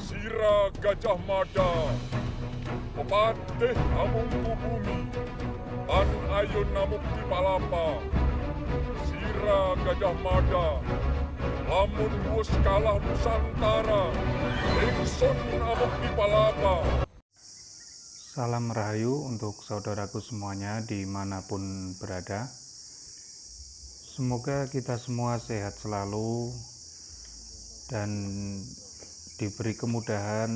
Sira Gajah Mada, pepatih Amungku Bumi, An Ayun Namukti Palapa. Sira Gajah Mada, lamun wus kalah Nusantara, ingsun Amukti Palapa. Salam rahayu untuk saudaraku semuanya dimanapun berada. Semoga kita semua sehat selalu dan diberi kemudahan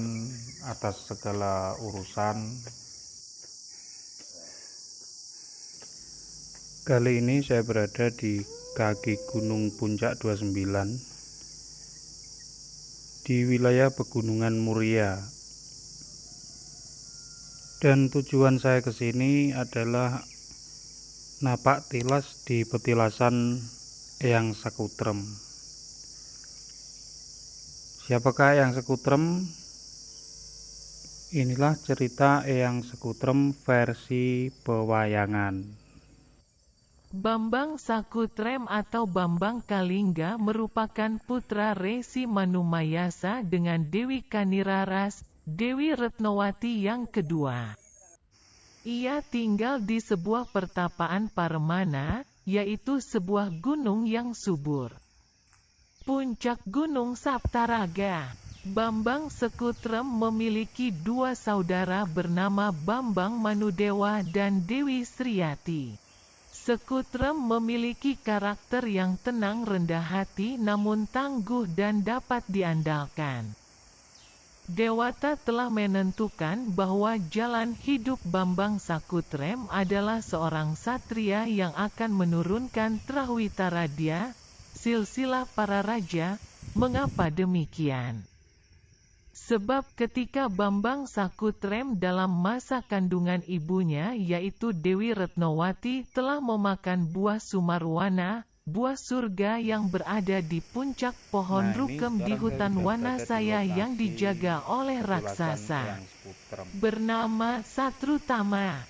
atas segala urusan. Kali ini saya berada di kaki Gunung Puncak 29 di wilayah Pegunungan Muria. Dan tujuan saya ke sini adalah napak tilas di petilasan Eyang Sakutrem. Siapakah Eyang Sakutrem? Inilah cerita Eyang Sakutrem versi pewayangan. Bambang Sakutrem atau Bambang Kalingga merupakan putra Resi Manumayasa dengan Dewi Kaniraras, Dewi Retnowati yang kedua. Ia tinggal di sebuah pertapaan Parmana, yaitu sebuah gunung yang subur. Puncak Gunung Saptaraga. Bambang Sakutrem memiliki dua saudara bernama Bambang Manudewa dan Dewi Sriyati. Sakutrem memiliki karakter yang tenang rendah hati namun tangguh dan dapat diandalkan. Dewata telah menentukan bahwa jalan hidup Bambang Sakutrem adalah seorang satria yang akan menurunkan Trahwitaradya, silsilah para raja. Mengapa demikian? Sebab ketika Bambang Sakutrem dalam masa kandungan ibunya yaitu Dewi Retnowati telah memakan buah Sumarwana, buah surga yang berada di puncak pohon rukem di hutan Wanasaya yang dijaga oleh raksasa bernama Satrutama.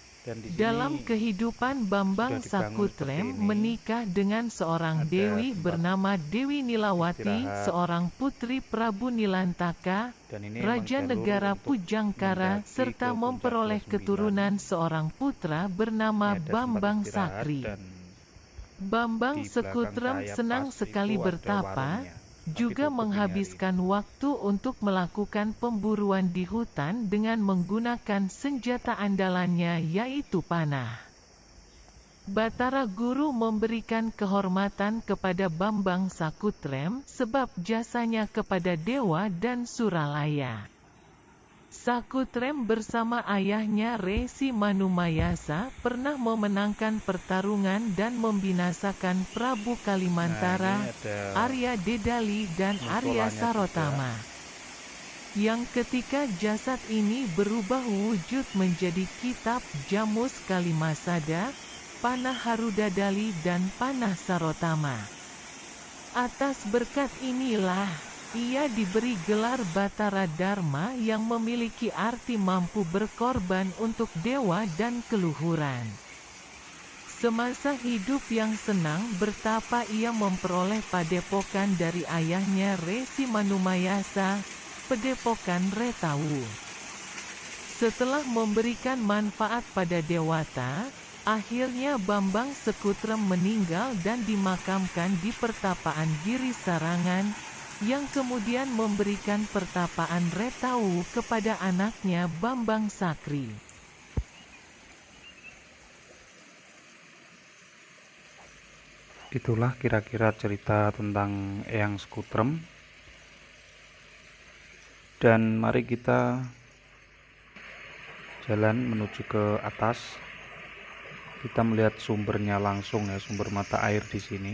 Dalam kehidupan Bambang Sakutrem menikah dengan seorang dewi bernama Dewi Nilawati, seorang putri Prabu Nilantaka, Raja Negara Pujangkara, serta memperoleh keturunan seorang putra bernama Bambang Sakri. Bambang Sakutrem senang sekali bertapa, juga menghabiskan waktu untuk melakukan pemburuan di hutan dengan menggunakan senjata andalannya yaitu panah. Batara Guru memberikan kehormatan kepada Bambang Sakutrem sebab jasanya kepada dewa dan Suralaya. Sakutrem bersama ayahnya Resi Manumayasa pernah memenangkan pertarungan dan membinasakan Prabu Kalimantara, Arya Dedali dan Arya Sarotama. Yang ketika jasad ini berubah wujud menjadi kitab Jamus Kalimasada, Panah Harudadali dan Panah Sarotama. Atas berkat inilah ia diberi gelar Batara Dharma yang memiliki arti mampu berkorban untuk dewa dan keluhuran. Semasa hidup yang senang bertapa ia memperoleh padepokan dari ayahnya Resi Manumayasa, Padepokan Retawu. Setelah memberikan manfaat pada dewata, akhirnya Bambang Sakutrem meninggal dan dimakamkan di pertapaan Giri Sarangan, yang kemudian memberikan pertapaan Retawu kepada anaknya Bambang Sakri. Itulah kira-kira cerita tentang Eyang Sakutrem. Dan mari kita jalan menuju ke atas. Kita melihat sumbernya langsung ya, sumber mata air di sini.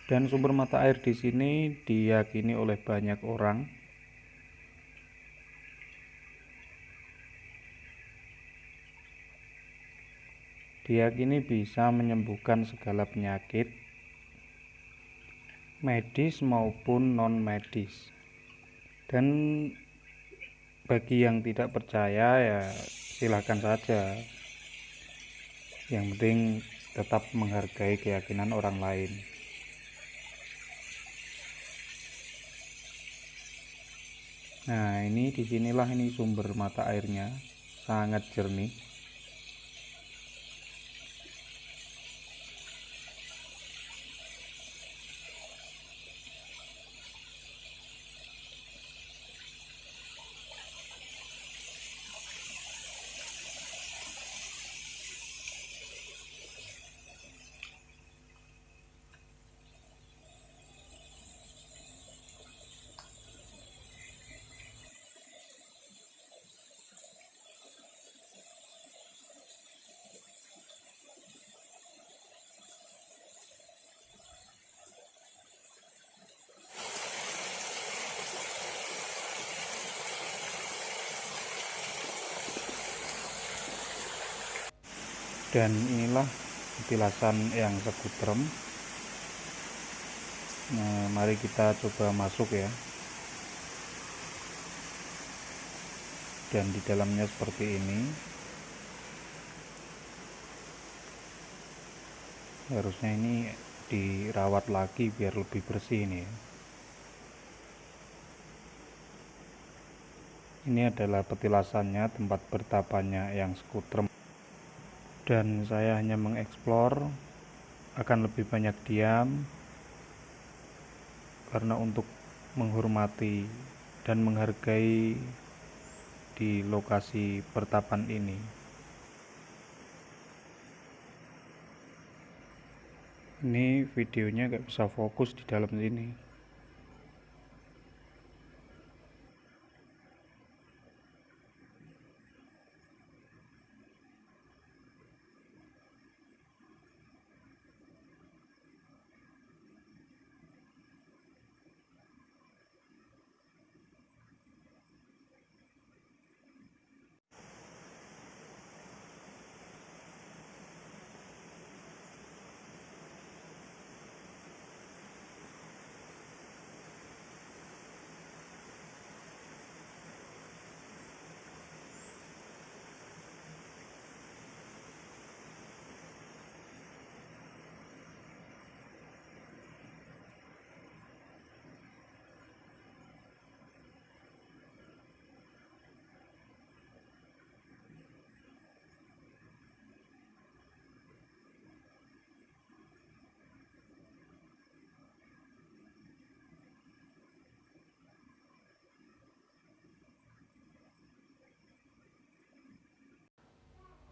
Dan sumber mata air di sini diyakini oleh banyak orang bisa menyembuhkan segala penyakit medis maupun non medis. Dan bagi yang tidak percaya ya silakan saja, yang penting tetap menghargai keyakinan orang lain. Nah, ini disinilah ini sumber mata airnya, sangat jernih. Dan inilah petilasan Eyang Sekutrem. Nah, mari kita coba masuk ya. Dan di dalamnya seperti ini. Harusnya ini dirawat lagi biar lebih bersih ini ya. Ini adalah petilasannya, tempat bertapanya Eyang Sekutrem. Dan saya hanya mengeksplor, akan lebih banyak diam karena untuk menghormati dan menghargai di lokasi pertapan ini. Ini videonya gak bisa fokus di dalam sini.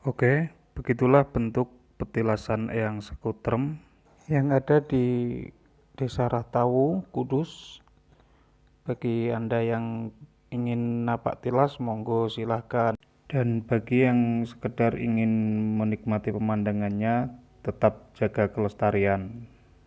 Oke, begitulah bentuk petilasan Eyang Sekutrem yang ada di Desa Rahtawu, Kudus. Bagi Anda yang ingin napak tilas, monggo silahkan. Dan bagi yang sekedar ingin menikmati pemandangannya, tetap jaga kelestarian.